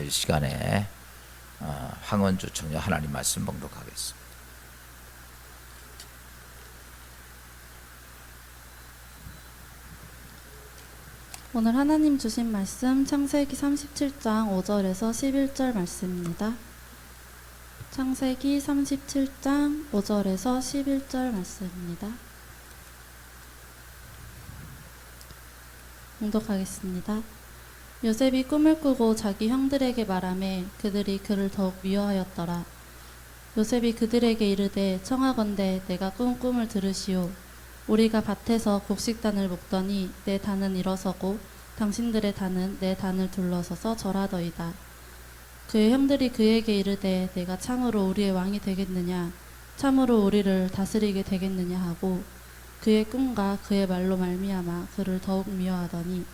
이 시간에 황원주 청년 하나님 말씀 봉독하겠습니다. 오늘 하나님 주신 말씀 창세기 37장 5절에서 11절 말씀입니다. 창세기 37장 5절에서 11절 말씀입니다. 봉독하겠습니다. 요셉이 꿈을 꾸고 자기 형들에게 말하매 그들이 그를 더욱 미워하였더라. 요셉이 그들에게 이르되 청하건대 내가 꾼 꿈을 들으시오. 우리가 밭에서 곡식단을 묶더니 내 단은 일어서고 당신들의 단은 내 단을 둘러서서 절하더이다. 그의 형들이 그에게 이르되 내가 참으로 우리의 왕이 되겠느냐, 참으로 우리를 다스리게 되겠느냐 하고 그의 꿈과 그의 말로 말미암아 그를 더욱 미워하더니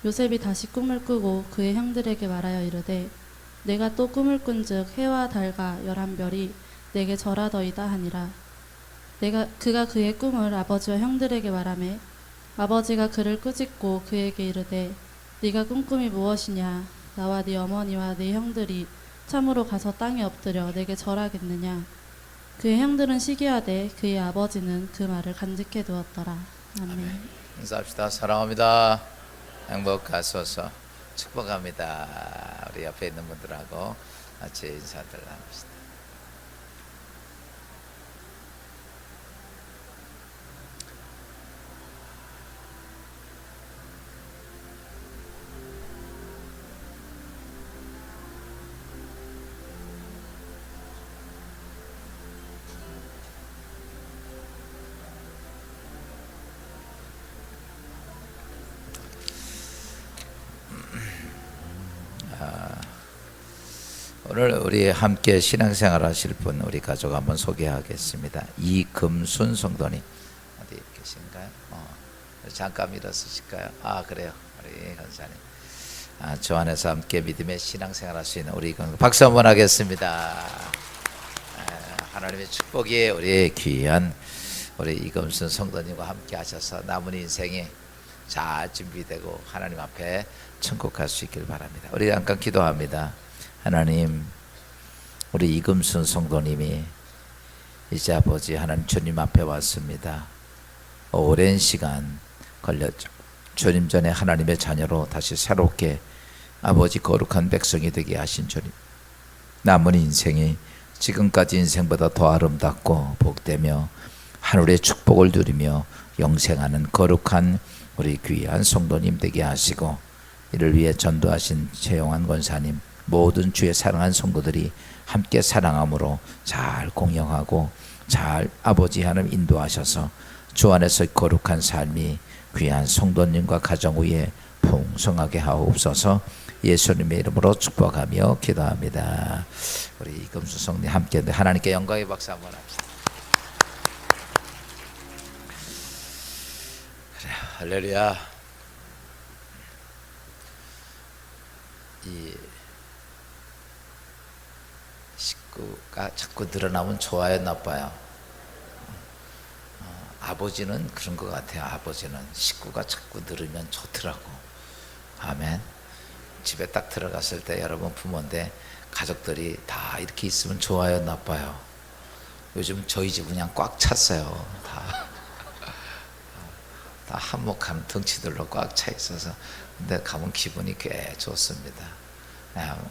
요셉이 다시 꿈을 꾸고 그의 형들에게 말하여 이르되 내가 또 꿈을 꾼즉 해와 달과 11별이 내게 절하더이다 하니라. 그가 그의 꿈을 아버지와 형들에게 말하매 아버지가 그를 꾸짖고 그에게 이르되 네가 꾼 꿈이 무엇이냐, 나와 네 어머니와 네 형들이 참으로 가서 땅에 엎드려 내게 절하겠느냐. 그의 형들은 시기하되 그의 아버지는 그 말을 간직해 두었더라. 아멘. 인사합시다. 사랑합니다. 행복하소서. 축복합니다. 우리 옆에 있는 분들하고 같이 인사들 나눕시다. 오늘 우리 함께 신앙생활 하실 분 우리 가족 한번 소개하겠습니다. 이금순 성도님 어디 계신가요? 잠깐 일어서실까요? 그래요. 우리 권사님. 저 안에서 함께 믿음의 신앙생활 할 수 있는 우리 박수 한번 하겠습니다. 하나님의 축복이 우리 귀한 우리 이금순 성도님과 함께 하셔서 남은 인생이 잘 준비되고 하나님 앞에 천국 갈 수 있길 바랍니다. 우리 잠깐 기도합니다. 하나님, 우리 이금순 성도님이 이제 아버지 하나님 주님 앞에 왔습니다. 오랜 시간 걸렸죠. 주님 전에 하나님의 자녀로 다시 새롭게 아버지 거룩한 백성이 되게 하신 주님, 남은 인생이 지금까지 인생보다 더 아름답고 복되며 하늘의 축복을 누리며 영생하는 거룩한 우리 귀한 성도님 되게 하시고, 이를 위해 전도하신 최영환 권사님, 모든 주의 사랑한 성도들이 함께 사랑함으로 잘 공영하고 잘 아버지 하나님 인도하셔서 주 안에서 거룩한 삶이 귀한 성도님과 가정 위에 풍성하게 하옵소서. 예수님의 이름으로 축복하며 기도합니다. 우리 이금수 성님 함께 하나님께 영광의 박수 한번 합시다. 그래, 할렐루야. 이 식구가 자꾸 늘어나면 좋아요, 나빠요? 아버지는 그런 것 같아요. 아버지는 식구가 자꾸 늘으면 좋더라고. 아멘. 집에 딱 들어갔을 때 여러분 부모인데 가족들이 다 이렇게 있으면 좋아요, 나빠요? 요즘 저희 집 그냥 꽉 찼어요. 다 한몫한 덩치들로 꽉 차 있어서 근데 가면 기분이 꽤 좋습니다.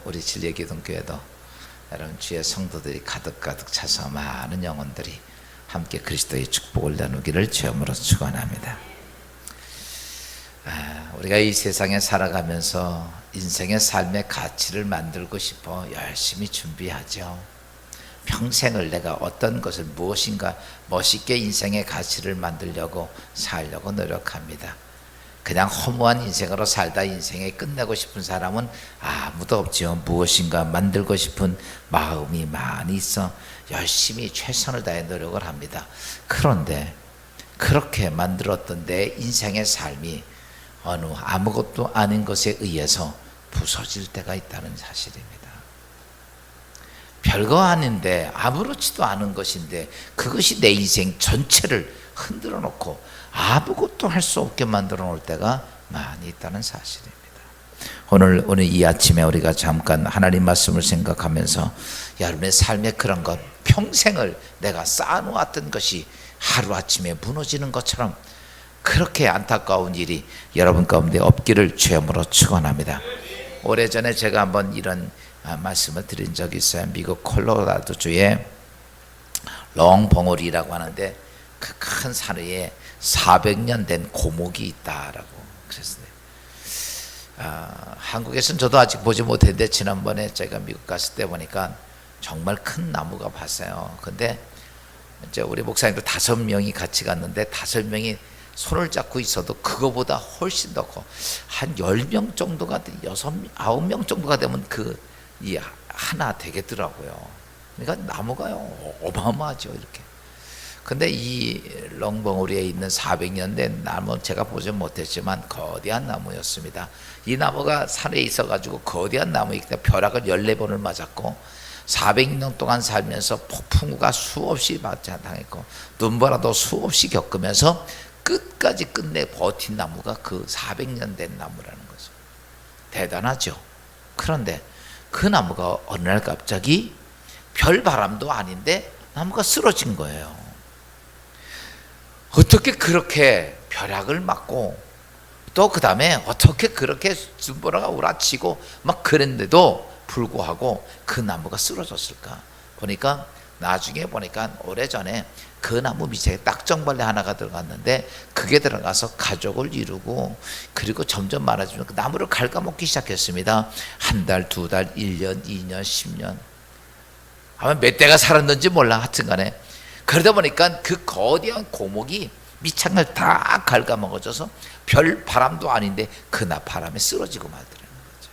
우리 진리기둥교회도 여러분 주의 성도들이 가득가득 차서 많은 영혼들이 함께 그리스도의 축복을 나누기를 주님으로 축원합니다. 우리가 이 세상에 살아가면서 인생의 삶의 가치를 만들고 싶어 열심히 준비하죠. 평생을 내가 어떤 것을 무엇인가 멋있게 인생의 가치를 만들려고 살려고 노력합니다. 그냥 허무한 인생으로 살다 인생에 끝내고 싶은 사람은 아무도 없지요. 무엇인가 만들고 싶은 마음이 많이 있어 열심히 최선을 다해 노력을 합니다. 그런데 그렇게 만들었던 내 인생의 삶이 어느 아무것도 아닌 것에 의해서 부서질 때가 있다는 사실입니다. 별거 아닌데 아무렇지도 않은 것인데 그것이 내 인생 전체를 흔들어 놓고 아무것도 할 수 없게 만들어 놓을 때가 많이 있다는 사실입니다. 오늘 이 아침에 우리가 잠깐 하나님 말씀을 생각하면서 여러분의 삶의 그런 것, 평생을 내가 쌓아놓았던 것이 하루아침에 무너지는 것처럼 그렇게 안타까운 일이 여러분 가운데 없기를 주여으로 축원합니다. 오래전에 제가 한번 이런 말씀을 드린 적이 있어요. 미국 콜로라도주에 롱벙어리라고 하는데 그 큰 산 위에 400년 된 고목이 있다라고 그랬어요. 한국에서는 저도 아직 보지 못했는데 지난번에 제가 미국 갔을 때 보니까 정말 큰 나무가 봤어요. 근데 이제 우리 목사님도 5명이 같이 갔는데 5명이 손을 잡고 있어도 그거보다 훨씬 더 커. 한 10명 정도가 9명 정도가 되면 이 하나 되겠더라고요. 그러니까 나무가요 어마어마하죠 이렇게. 근데 이 롱벙어리에 있는 400년 된 나무 제가 보지 못했지만 거대한 나무였습니다. 이 나무가 산에 있어 가지고 거대한 나무이기 때문에 벼락을 14번을 맞았고 400년 동안 살면서 폭풍우가 수없이 당했고 눈보라도 수없이 겪으면서 끝까지 끝내 버틴 나무가 그 400년 된 나무라는 거죠. 대단하죠. 그런데 그 나무가 어느 날 갑자기 별 바람도 아닌데 나무가 쓰러진 거예요. 어떻게 그렇게 벼락을 맞고 또 그 다음에 어떻게 그렇게 눈보라가 우라치고 막 그랬는데도 불구하고 그 나무가 쓰러졌을까? 보니까 나중에 보니까 오래전에 그 나무 밑에 딱정벌레 하나가 들어갔는데 그게 들어가서 가족을 이루고 그리고 점점 많아지면 그 나무를 갉아먹기 시작했습니다. 한 달, 2달, 1년, 2년, 10년 아마 몇 대가 살았는지 몰라. 하여튼간에 그러다 보니까 그 거대한 고목이 밑창을 다 갉아먹어져서 별 바람도 아닌데 그나 바람에 쓰러지고 말더라는 거죠.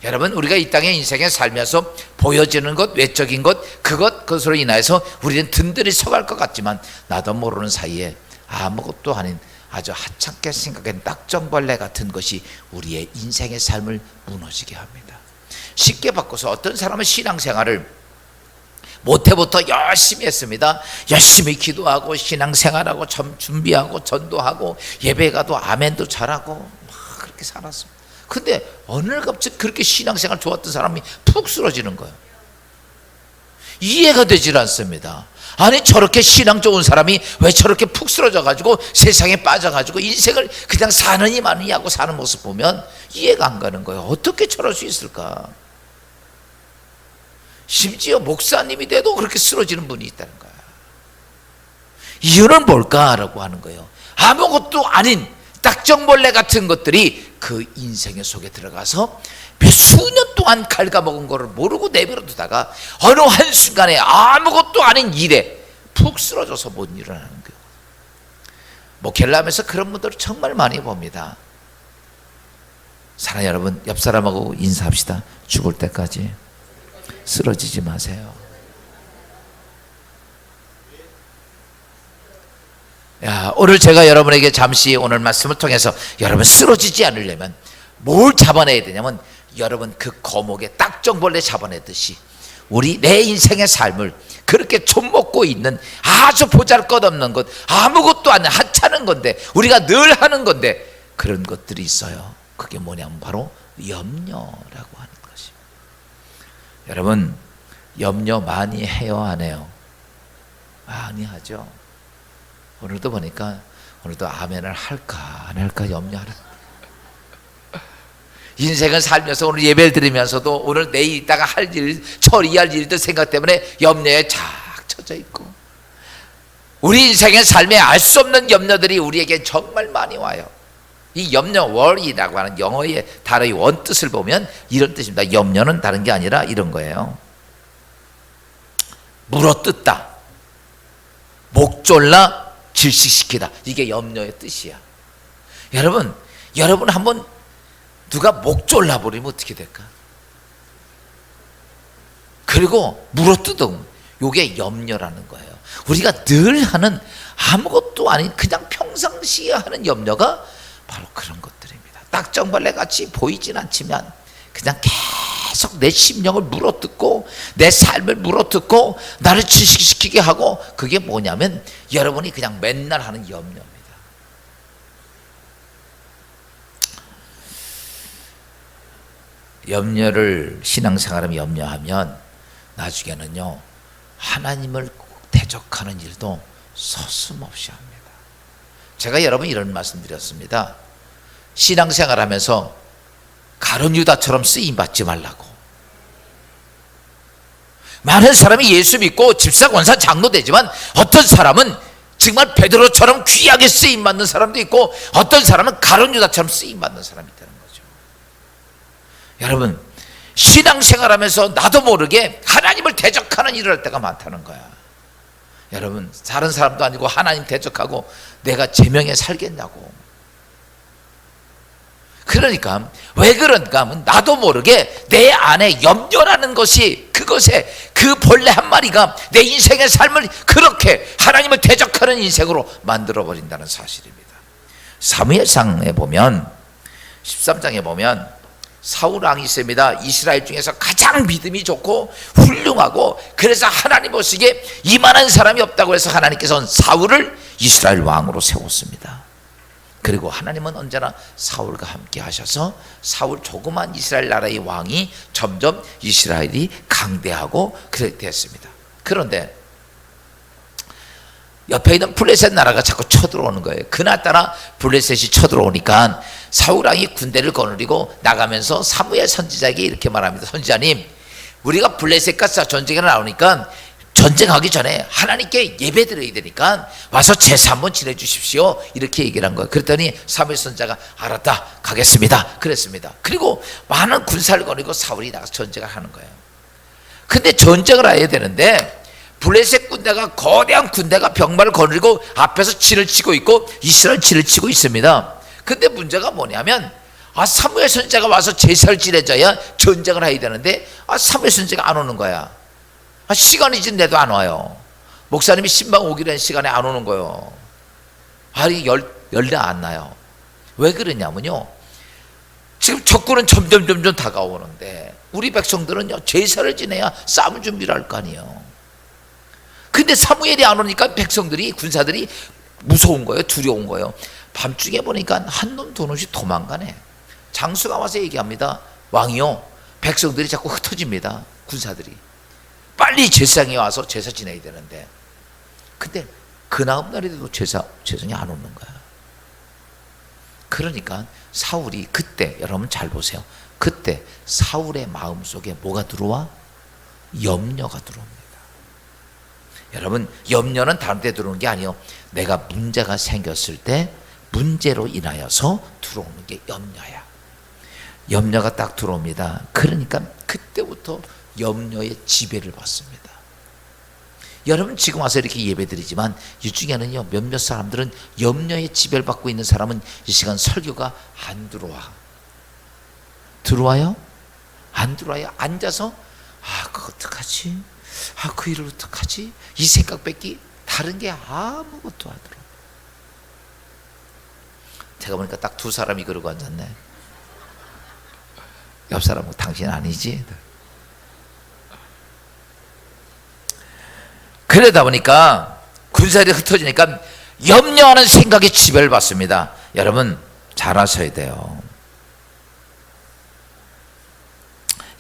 여러분 우리가 이 땅의 인생에 살면서 보여지는 것, 외적인 것, 그것으로 인하여서 우리는 든든히 서갈 것 같지만 나도 모르는 사이에 아무것도 아닌 아주 하찮게 생각한 딱정벌레 같은 것이 우리의 인생의 삶을 무너지게 합니다. 쉽게 바꿔서 어떤 사람은 신앙생활을 모태부터 열심히 했습니다. 열심히 기도하고 신앙생활하고 준비하고 전도하고 예배가도 아멘도 잘하고 막 그렇게 살았습니다. 근데 어느 날 갑자기 그렇게 신앙생활 좋았던 사람이 푹 쓰러지는 거예요. 이해가 되질 않습니다. 아니 저렇게 신앙 좋은 사람이 왜 저렇게 푹 쓰러져 가지고 세상에 빠져 가지고 인생을 그냥 사느니 마느니 하고 사는 모습 보면 이해가 안 가는 거예요. 어떻게 저럴 수 있을까? 심지어 목사님이 돼도 그렇게 쓰러지는 분이 있다는 거야. 이유는 뭘까라고 하는 거예요. 아무것도 아닌 딱정벌레 같은 것들이 그 인생의 속에 들어가서 몇 수년 동안 갉아먹은 거를 모르고 내버려두다가 어느 한순간에 아무것도 아닌 일에 푹 쓰러져서 못 일어나는 거예요. 목회를 하면서 그런 분들을 정말 많이 봅니다. 사랑하는 여러분, 옆 사람하고 인사합시다. 죽을 때까지 쓰러지지 마세요. 오늘 제가 여러분에게 잠시 오늘 말씀을 통해서 여러분 쓰러지지 않으려면 뭘 잡아내야 되냐면 여러분 그 거목에 딱정벌레 잡아내듯이 우리 내 인생의 삶을 그렇게 촌먹고 있는 아주 보잘것없는 것, 아무것도 아닌 하찮은 건데 우리가 늘 하는 건데 그런 것들이 있어요. 그게 뭐냐면 바로 염려라고 하는 것입니다. 여러분 염려 많이 해요 안 해요? 많이 하죠. 오늘도 보니까 오늘도 아멘을 할까 안 할까 염려하는 인생을 살면서 오늘 예배를 드리면서도 오늘 내일 있다가 할 일, 처리할 일들 생각 때문에 염려에 착 쳐져 있고 우리 인생의 삶에 알 수 없는 염려들이 우리에게 정말 많이 와요. 이 염려, worry라고 하는 영어의 단어의 원뜻을 보면 이런 뜻입니다. 염려는 다른 게 아니라 이런 거예요. 물어뜯다, 목졸라 질식시키다. 이게 염려의 뜻이야. 여러분 한번 누가 목졸라 버리면 어떻게 될까? 그리고 물어뜯으면 이게 염려라는 거예요. 우리가 늘 하는 아무것도 아닌 그냥 평상시에 하는 염려가 바로 그런 것들입니다. 딱정벌레 같이 보이진 않지만 그냥 계속 내 심령을 물어뜯고 내 삶을 물어뜯고 나를 질식시키게 하고 그게 뭐냐면 여러분이 그냥 맨날 하는 염려입니다. 염려를 신앙생활하면 염려하면 나중에는요 하나님을 대적하는 일도 서슴없이 합니다. 제가 여러분 이런 말씀 드렸습니다. 신앙생활하면서 가룟 유다처럼 쓰임받지 말라고. 많은 사람이 예수 믿고 집사, 권사, 장로 되지만 어떤 사람은 정말 베드로처럼 귀하게 쓰임받는 사람도 있고 어떤 사람은 가룟 유다처럼 쓰임받는 사람이 있다는 거죠. 여러분 신앙생활하면서 나도 모르게 하나님을 대적하는 일을 할 때가 많다는 거야. 여러분 다른 사람도 아니고 하나님 대적하고 내가 제명에 살겠냐고. 그러니까 왜 그런가 하면 나도 모르게 내 안에 염려라는 것이 그것에 그 벌레 한 마리가 내 인생의 삶을 그렇게 하나님을 대적하는 인생으로 만들어버린다는 사실입니다. 사무엘상에 보면 13장에 보면 사울 왕이 있습니다. 이스라엘 중에서 가장 믿음이 좋고 훌륭하고 그래서 하나님 보시기에 이만한 사람이 없다고 해서 하나님께서는 사울을 이스라엘 왕으로 세웠습니다. 그리고 하나님은 언제나 사울과 함께 하셔서 사울 조그만 이스라엘 나라의 왕이 점점 이스라엘이 강대하고 그렇게 됐습니다. 그런데 옆에 있는 블레셋 나라가 자꾸 쳐들어오는 거예요. 그날따라 블레셋이 쳐들어오니까 사울 왕이 군대를 거느리고 나가면서 사무엘 선지자에게 이렇게 말합니다. 선지자님, 우리가 블레셋과 전쟁에 나오니까 전쟁하기 전에 하나님께 예배 드려야 되니까 와서 제사 한번 지내주십시오. 이렇게 얘기를 한 거예요. 그랬더니 사무엘 선지자가 알았다, 가겠습니다. 그랬습니다. 그리고 많은 군사를 거느리고 사울이 나가서 전쟁을 하는 거예요. 근데 전쟁을 해야 되는데 블레셋 군대가 거대한 군대가 병마를 거느리고 앞에서 진을 치고 있고 이스라엘 진을 치고 있습니다. 근데 문제가 뭐냐면 사무엘 선지자가 와서 제사를 지내줘야 전쟁을 해야 되는데 사무엘 선지자가 안 오는 거야. 시간이 지는데도 안 와요. 목사님이 신방 오기로 한 시간에 안 오는 거예요. 아니 열내 안 나요. 왜 그러냐면요, 지금 적군은 점점 다가오는데 우리 백성들은요 제사를 지내야 싸움 준비를 할 거 아니에요. 근데 사무엘이 안 오니까 백성들이, 군사들이 무서운 거예요. 두려운 거예요. 밤중에 보니까 한 놈 두 놈씩 도망가네. 장수가 와서 얘기합니다. 왕이요, 백성들이 자꾸 흩어집니다. 군사들이 빨리 제사장이 와서 제사 지내야 되는데, 근데 그 다음 날에도 제사장이 안 오는 거야. 그러니까 사울이 그때, 여러분 잘 보세요, 그때 사울의 마음속에 뭐가 들어와? 염려가 들어옵니다. 여러분 염려는 다른 데 들어오는 게 아니에요. 내가 문제가 생겼을 때 문제로 인하여서 들어오는 게 염려야. 염려가 딱 들어옵니다. 그러니까 그때부터 염려의 지배를 받습니다. 여러분 지금 와서 이렇게 예배드리지만 이 중에는요 몇몇 사람들은 염려의 지배를 받고 있는 사람은 이 시간 설교가 안 들어와. 들어와요? 안 들어와요? 앉아서 그거 어떡하지? 그 일을 어떡하지? 이 생각밖에 다른 게 아무것도 안 들어. 제가 보니까 딱 두 사람이 그러고 앉았네. 옆 사람은 당신 아니지? 그러다 보니까 군사들이 흩어지니까 염려하는 생각에 지배를 받습니다. 여러분 잘 아셔야 돼요.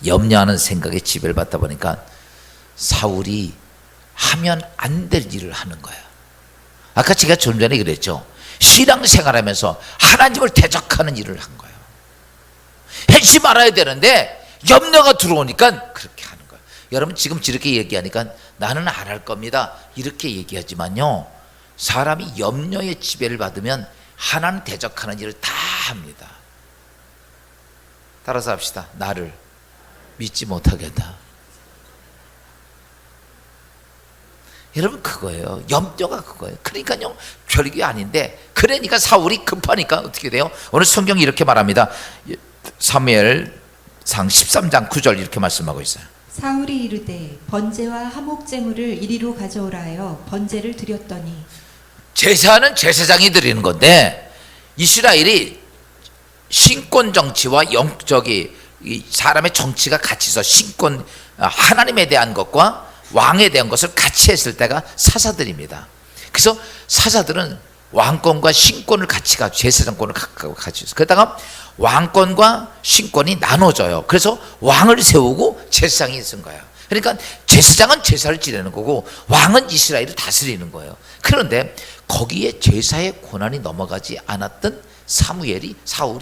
염려하는 생각에 지배를 받다 보니까 사울이 하면 안 될 일을 하는 거예요. 아까 제가 좀 전에 그랬죠. 신앙생활하면서 하나님을 대적하는 일을 한 거예요. 하지 말아야 되는데 염려가 들어오니까 그렇게 하는 거예요. 여러분 지금 저렇게 얘기하니까 나는 안 할 겁니다 이렇게 얘기하지만요, 사람이 염려의 지배를 받으면 하나님 대적하는 일을 다 합니다. 따라서 합시다. 나를 믿지 못하겠다. 여러분 그거예요. 염려가 그거예요. 그러니까요 별게 아닌데, 그러니까 사울이 급하니까 어떻게 돼요? 오늘 성경이 이렇게 말합니다. 사무엘상 13장 9절 이렇게 말씀하고 있어요. 사울이 이르되 번제와 화목제물을 이리로 가져오라 하여 번제를 드렸더니. 제사는 제사장이 드리는 건데 이스라엘이 신권 정치와 영적이 사람의 정치가 같이 있어. 신권, 하나님에 대한 것과 왕에 대한 것을 같이 했을 때가 사사들입니다. 그래서 사사들은 왕권과 신권을 같이 가지고 제사장권을 갖고 같이 있어요. 그러다가 왕권과 신권이 나눠져요. 그래서 왕을 세우고 제사장이 있은 거야. 그러니까 제사장은 제사를 지내는 거고 왕은 이스라엘을 다스리는 거예요. 그런데 거기에 제사의 권한이 넘어가지 않았던 사울이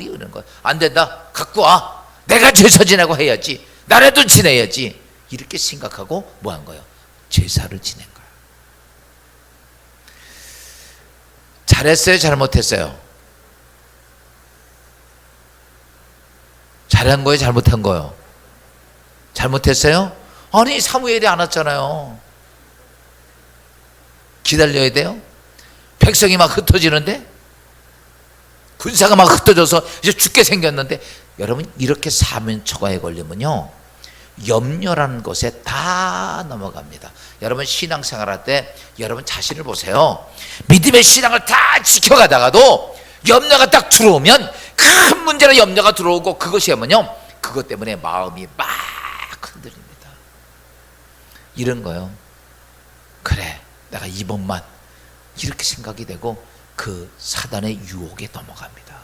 이러는 거예요. 안 된다. 갖고 와. 내가 제사 지내고 해야지. 나라도 지내야지. 이렇게 생각하고 뭐 한 거예요? 제사를 지낸 거예요. 잘했어요? 잘못했어요? 잘한 거예요? 잘못한 거예요? 잘못했어요? 아니 사무엘이 안 왔잖아요. 기다려야 돼요? 백성이 막 흩어지는데, 군사가 막 흩어져서 이제 죽게 생겼는데, 여러분 이렇게 사면 초과에 걸리면요 염려라는 것에 다 넘어갑니다. 여러분 신앙생활할 때 여러분 자신을 보세요. 믿음의 신앙을 다 지켜가다가도 염려가 딱 들어오면, 큰 문제로 염려가 들어오고, 그것이 뭐냐면 그것 때문에 마음이 막 흔들립니다. 이런 거요. 그래 내가 이번만, 이렇게 생각이 되고 그 사단의 유혹에 넘어갑니다.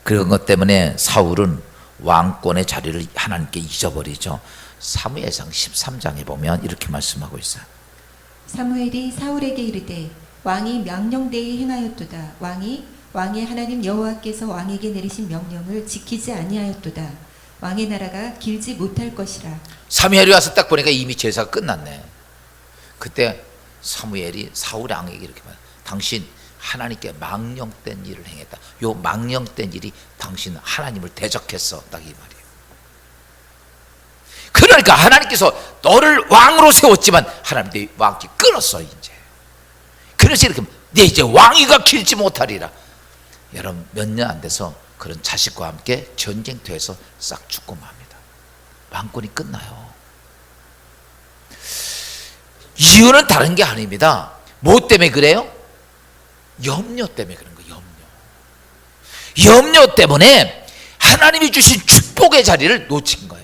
그런 것 때문에 사울은 왕권의 자리를 하나님께 잊어버리죠. 사무엘상 13장에 보면 이렇게 말씀하고 있어요. 사무엘이 사울에게 이르되 왕이 명령대에 행하였도다. 왕의 하나님 여호와께서 왕에게 내리신 명령을 지키지 아니하였도다. 왕의 나라가 길지 못할 것이라. 사무엘이 와서 딱 보니까 이미 제사가 끝났네. 그때 사무엘이 사울 왕에게 이렇게 말해요. 당신 하나님께 망령된 일을 행했다. 요 망령된 일이 당신 하나님을 대적했어. 딱 이 말이에요. 그러니까 하나님께서 너를 왕으로 세웠지만 하나님 내 왕기 끊었어 이제. 그래서 이렇게 내 이제 왕위가 길지 못하리라. 여러분 몇 년 안 돼서 그런 자식과 함께 전쟁터에서 싹 죽고 맙니다. 왕권이 끝나요. 이유는 다른 게 아닙니다. 뭐 때문에 그래요? 염려 때문에 그런 거예요. 염려 때문에 하나님이 주신 축복의 자리를 놓친 거야.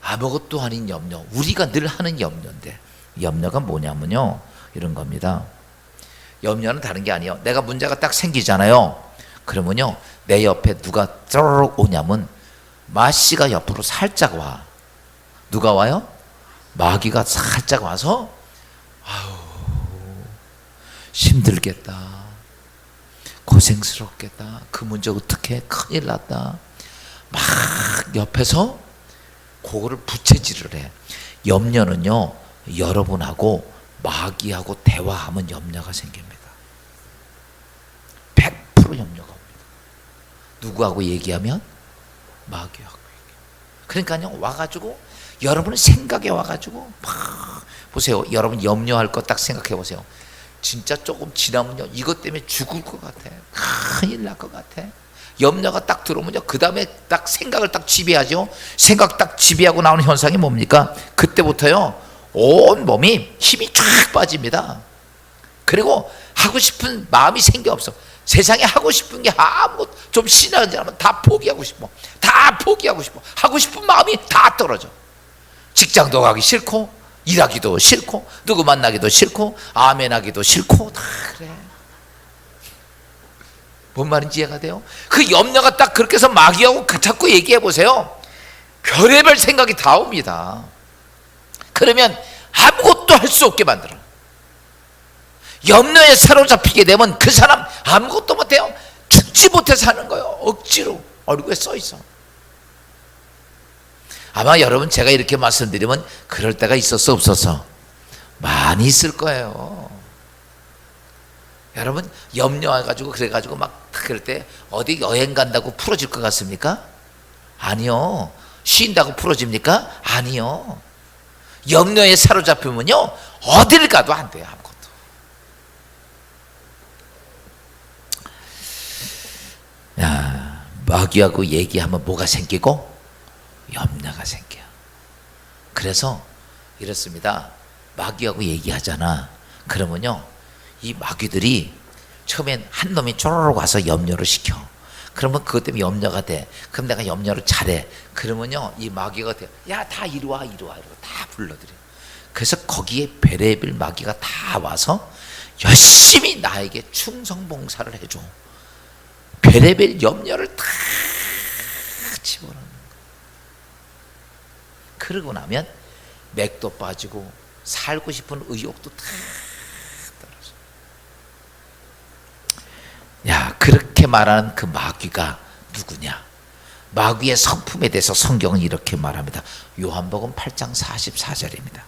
아무것도 아닌 염려, 우리가 늘 하는 염려인데, 염려가 뭐냐면요 이런 겁니다. 염려는 다른 게 아니에요. 내가 문제가 딱 생기잖아요. 그러면요 내 옆에 누가 쪼르륵 오냐면 마씨가 옆으로 살짝 와. 누가 와요? 마귀가 살짝 와서 아우 힘들겠다, 고생스럽겠다, 그 문제 어떡해, 큰일 났다, 막 옆에서 그거를 부채질을 해. 염려는요 여러분하고 마귀하고 대화하면 염려가 생깁니다. 100% 염려가 옵니다. 누구하고 얘기하면? 마귀하고 얘기해요. 그러니까요 와가지고 여러분은 생각에 와가지고 막 보세요. 여러분 염려할 거 딱 생각해 보세요. 진짜 조금 지나면요 이것 때문에 죽을 것 같아, 큰일 날 것 같아. 염려가 딱 들어오면요 그 다음에 딱 생각을 딱 지배하죠. 생각 딱 지배하고 나오는 현상이 뭡니까? 그때부터요 온 몸이 힘이 쫙 빠집니다. 그리고 하고 싶은 마음이 생겨 없어. 세상에 하고 싶은 게 아무것도, 좀 신나지 않으면 다 포기하고 싶어. 다 포기하고 싶어. 하고 싶은 마음이 다 떨어져. 직장도 가기 싫고, 일하기도 싫고, 누구 만나기도 싫고, 아멘하기도 싫고, 다 그래. 뭔 말인지 이해가 돼요? 그 염려가 딱 그렇게 해서 마귀하고 자꾸 얘기해 보세요. 별의별 생각이 다 옵니다. 그러면 아무것도 할 수 없게 만들어. 염려에 사로잡히게 되면 그 사람 아무것도 못해요. 죽지 못해 사는 거예요. 억지로 얼굴에 써 있어. 아마 여러분 제가 이렇게 말씀드리면 그럴 때가 있었어 없었어? 많이 있을 거예요. 여러분 염려해가지고 그래가지고 막 그럴 때 어디 여행 간다고 풀어질 것 같습니까? 아니요. 쉰다고 풀어집니까? 아니요. 염려에 사로잡히면요 어딜 가도 안 돼요. 아무것도. 야, 마귀하고 얘기하면 뭐가 생기고? 염려가 생겨. 그래서 이렇습니다. 마귀하고 얘기하잖아. 그러면요 이 마귀들이 처음엔 한 놈이 쪼르륵 와서 염려를 시켜. 그러면 그것 때문에 염려가 돼. 그럼 내가 염려를 잘해. 그러면요 이 마귀가 돼. 야, 다 이리 와 이러고 다 불러들여. 그래서 거기에 베레벨 마귀가 다 와서 열심히 나에게 충성봉사를 해줘. 별의별 염려를 다 집어넣는 거예요. 그러고 나면 맥도 빠지고 살고 싶은 의욕도 다 떨어져. 야, 그렇게 말하는 그 마귀가 누구냐? 마귀의 성품에 대해서 성경은 이렇게 말합니다. 요한복음 8장 44절입니다.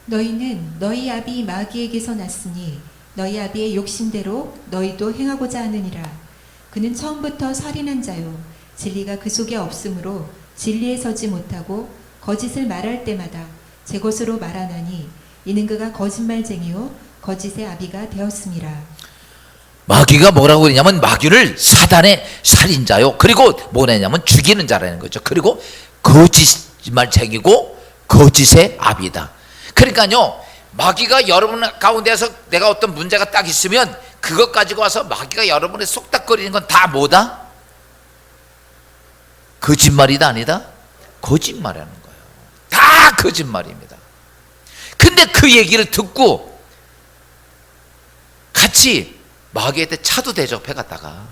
너희는 너희 아비 마귀에게서 났으니 너희 아비의 욕심대로 너희도 행하고자 하느니라. 그는 처음부터 살인한 자요 진리가 그 속에 없으므로 진리에 서지 못하고 거짓을 말할 때마다 제 것으로 말하나니 이는 그가 거짓말쟁이요 거짓의 아비가 되었음이라. 마귀가 뭐라고 그러냐면 마귀를 사단의 살인자요, 그리고 뭐냐면 죽이는 자라는 거죠. 그리고 거짓말쟁이고 거짓의 아비다. 그러니까요, 마귀가 여러분 가운데서 내가 어떤 문제가 딱 있으면 그것 가지고 와서 마귀가 여러분의 속닥거리는 건 다 뭐다? 거짓말이다 아니다? 거짓말이라는 거예요. 다 거짓말입니다. 근데 그 얘기를 듣고 같이 마귀한테 차도 대접해 갔다가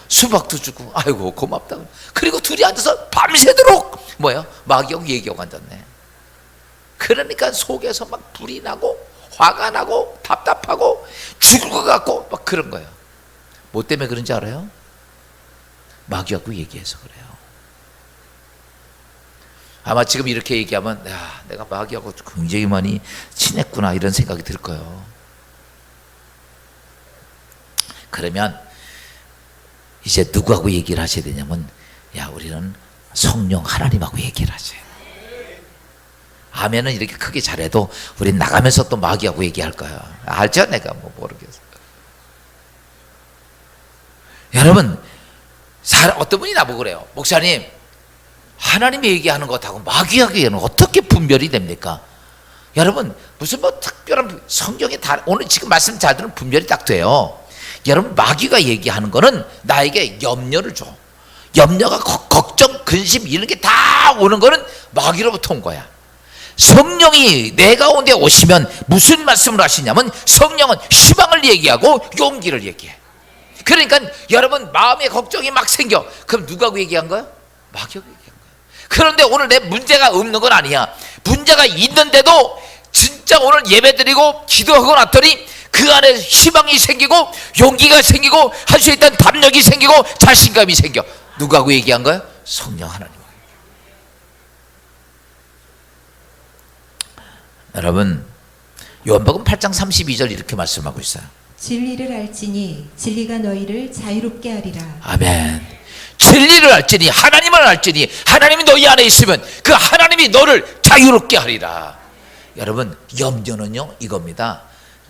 수박도 주고 아이고 고맙다. 그리고 둘이 앉아서 밤새도록 뭐예요? 마귀하고 얘기하고 앉았네. 그러니까 속에서 막 불이 나고 화가 나고 답답하고 죽을 것 같고 막 그런 거예요. 뭐 때문에 그런지 알아요? 마귀하고 얘기해서 그래요. 아마 지금 이렇게 얘기하면 야, 내가 마귀하고 굉장히 많이 친했구나 이런 생각이 들 거예요. 그러면 이제 누구하고 얘기를 하셔야 되냐면 야, 우리는 성령 하나님하고 얘기를 하세요. 아멘은 이렇게 크게 잘해도 우린 나가면서 또 마귀하고 얘기할 거야. 알죠? 내가 뭐 모르겠어. 여러분, 어떤 분이 나보고 그래요. 목사님, 하나님이 얘기하는 것하고 마귀하고 얘기하는 거 어떻게 분별이 됩니까? 여러분, 무슨 뭐 특별한 성경에 다 오늘 지금 말씀 잘 들으면 분별이 딱 돼요. 여러분, 마귀가 얘기하는 거는 나에게 염려를 줘. 염려가 걱정, 근심 이런 게 다 오는 거는 마귀로부터 온 거야. 성령이 내 가운데 오시면 무슨 말씀을 하시냐면 성령은 희망을 얘기하고 용기를 얘기해. 그러니까 여러분 마음에 걱정이 막 생겨. 그럼 누구하고 얘기한 거야? 마귀하고 얘기한 거야. 그런데 오늘 내 문제가 없는 건 아니야. 문제가 있는데도 진짜 오늘 예배드리고 기도하고 났더니 그 안에 희망이 생기고 용기가 생기고 할 수 있다는 담력이 생기고 자신감이 생겨. 누구하고 얘기한 거야? 성령 하나님. 여러분, 요한복음 8장 32절 이렇게 말씀하고 있어요. 진리를 알지니 진리가 너희를 자유롭게 하리라. 아멘. 진리를 알지니 하나님을 알지니 하나님이 너희 안에 있으면 그 하나님이 너를 자유롭게 하리라. 여러분, 염려는요 이겁니다.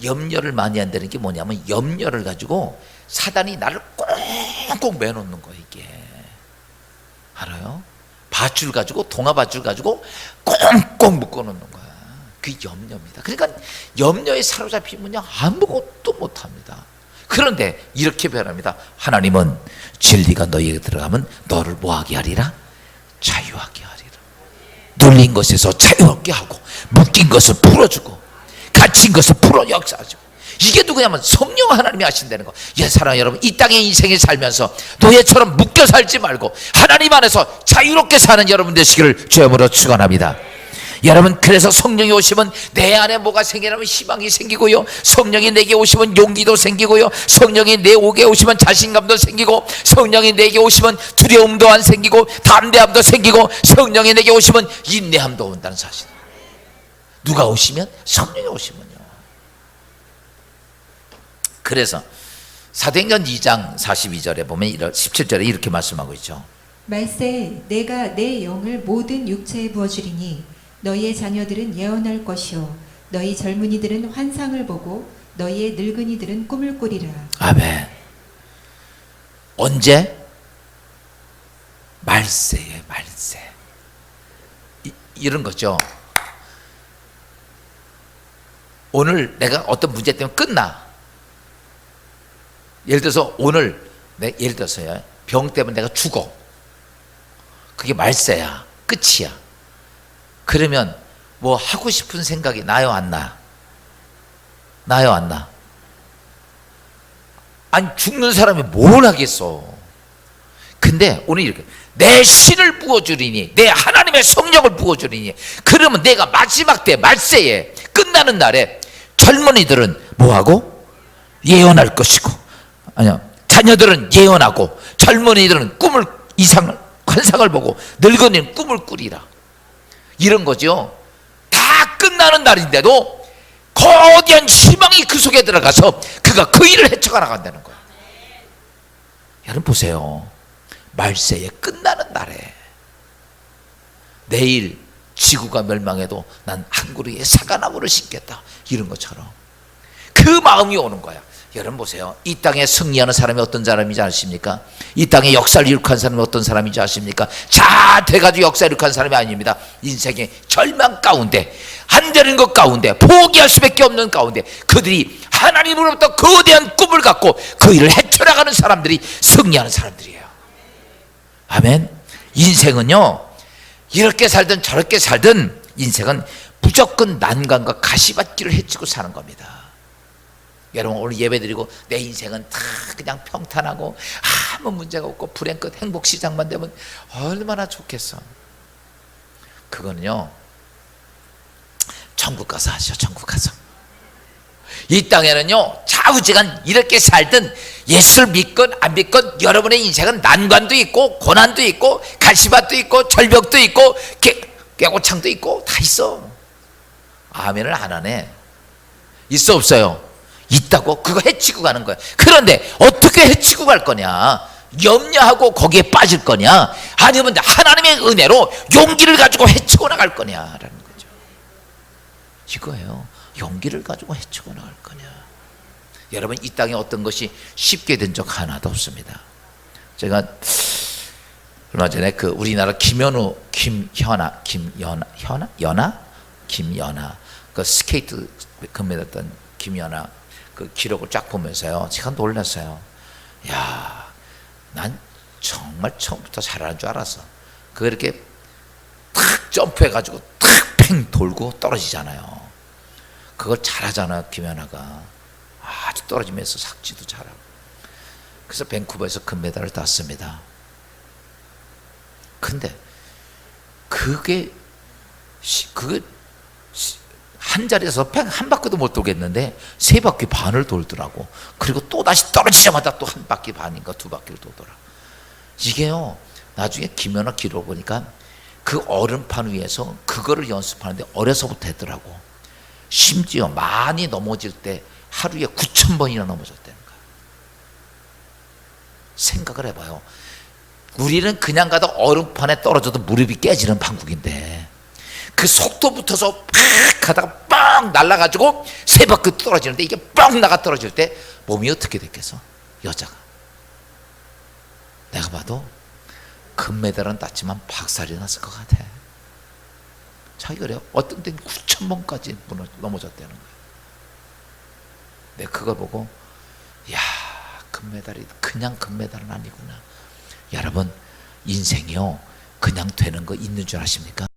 염려를 많이 한다는 게 뭐냐면 염려를 가지고 사단이 나를 꽁꽁 매놓는 거예요. 이게 알아요? 밧줄 가지고 동아밧줄 가지고 꽁꽁 묶어놓는 거야. 그 염려입니다. 그러니까 염려에 사로잡히면요 아무것도 못합니다. 그런데 이렇게 변합니다. 하나님은 진리가 너희에게 들어가면 너를 뭐하게 하리라? 자유하게 하리라. 눌린 것에서 자유롭게 하고 묶인 것을 풀어주고 갇힌 것을 풀어 역사하죠. 이게 누구냐면 성령 하나님이 하신다는 거. 예, 사랑하는 여러분, 이 땅의 인생을 살면서 노예처럼 묶여 살지 말고 하나님 안에서 자유롭게 사는 여러분 되시기를 주님으로 축원합니다. 여러분, 그래서 성령이 오시면 내 안에 뭐가 생기냐면 희망이 생기고요, 성령이 내게 오시면 용기도 생기고요, 성령이 내게 오시면 자신감도 생기고, 성령이 내게 오시면 두려움도 안 생기고 담대함도 생기고, 성령이 내게 오시면 인내함도 온다는 사실. 누가 오시면? 성령이 오시면요. 그래서 사도행전 2장 42절에 보면 17절에 이렇게 말씀하고 있죠. 말세 내가 내 영을 모든 육체에 부어주리니 너희의 자녀들은 예언할 것이요 너희 젊은이들은 환상을 보고 너희의 늙은이들은 꿈을 꾸리라. 아멘. 언제? 말세에 말세. 이런 거죠. 오늘 내가 어떤 문제 때문에 끝나. 예를 들어서 오늘 예를 들어서요, 병 때문에 내가 죽어. 그게 말세야. 끝이야. 그러면 뭐 하고 싶은 생각이 나요 안 나? 나요 안 나? 아니 죽는 사람이 뭘 하겠어. 근데 오늘 이렇게 내 신을 부어주리니, 내 하나님의 성령을 부어주리니, 그러면 내가 마지막 때 말세에 끝나는 날에 젊은이들은 뭐하고? 예언할 것이고, 아니요, 자녀들은 예언하고, 젊은이들은 꿈을, 이상을, 환상을 보고, 늙은이는 꿈을 꾸리라. 이런 거죠. 다 끝나는 날인데도 거대한 희망이 그 속에 들어가서 그가 그 일을 헤쳐가 나간다는 거예요. 여러분 보세요. 말세에 끝나는 날에 내일 지구가 멸망해도 난 한 그루의 사과나무를 심겠다, 이런 것처럼 그 마음이 오는 거야. 여러분 보세요. 이 땅에 승리하는 사람이 어떤 사람인지 아십니까? 이 땅에 역사를 이룩한 사람이 어떤 사람인지 아십니까? 자 돼가지고 역사 이룩한 사람이 아닙니다. 인생의 절망 가운데, 안 되는 것 가운데, 포기할 수밖에 없는 가운데 그들이 하나님으로부터 거대한 꿈을 갖고 그 일을 헤쳐나가는 사람들이 승리하는 사람들이에요. 아멘. 인생은요, 이렇게 살든 저렇게 살든 인생은 무조건 난관과 가시밭길을 헤치고 사는 겁니다. 여러분 오늘 예배드리고 내 인생은 다 그냥 평탄하고 아무 문제가 없고 불행 끝 행복시장만 되면 얼마나 좋겠어. 그거는요, 천국 가서 하시오. 천국 가서. 이 땅에는요, 좌우지간 이렇게 살든 예수를 믿건 안 믿건 여러분의 인생은 난관도 있고 고난도 있고 가시밭도 있고 절벽도 있고 깨고창도 있고 다 있어. 아멘을 안 하네. 있어 없어요? 있다고. 그거 해치고 가는 거야. 그런데 어떻게 해치고 갈 거냐? 염려하고 거기에 빠질 거냐? 아니면 하나님의 은혜로 용기를 가지고 헤치고 나갈 거냐라는 거죠. 이거예요. 용기를 가지고 헤치고 나갈 거냐. 여러분 이 땅에 어떤 것이 쉽게 된 적 하나도 없습니다. 제가 얼마 전에 그 우리나라 김연아 그 스케이트 금메달했던 김연아 그 기록을 쫙 보면서요, 제가 놀랐어요. 야, 난 정말 처음부터 잘하는 줄 알았어. 그 이렇게 탁 점프해가지고 탁 팽 돌고 떨어지잖아요. 그걸 잘하잖아요, 김연아가. 아주 떨어지면서 삭지도 잘하고. 그래서 밴쿠버에서 금메달을 땄습니다. 근데 그게 한 자리에서 한 바퀴도 못 돌겠는데 3바퀴 반을 돌더라고. 그리고 또 다시 떨어지자마자 또 한 바퀴 반인가 2바퀴를 돌더라. 이게요, 나중에 김연아 기록 보니까 그 얼음판 위에서 그거를 연습하는데 어려서부터 했더라고. 심지어 많이 넘어질 때 하루에 9,000번이나 넘어졌다는 거야. 생각을 해봐요. 우리는 그냥 가다 얼음판에 떨어져도 무릎이 깨지는 판국인데 그 속도 붙어서 팍 가다가 뻥 날아가지고 3바퀴 떨어지는데 이게 뻥 나가 떨어질 때 몸이 어떻게 됐겠어? 여자가. 내가 봐도 금메달은 땄지만 박살이 났을 것 같아. 자기 그래요. 어떤 때는 9,000번까지 넘어졌다는 거야. 내가 그걸 보고 야, 금메달이 그냥 금메달은 아니구나. 여러분 인생이요, 그냥 되는 거 있는 줄 아십니까?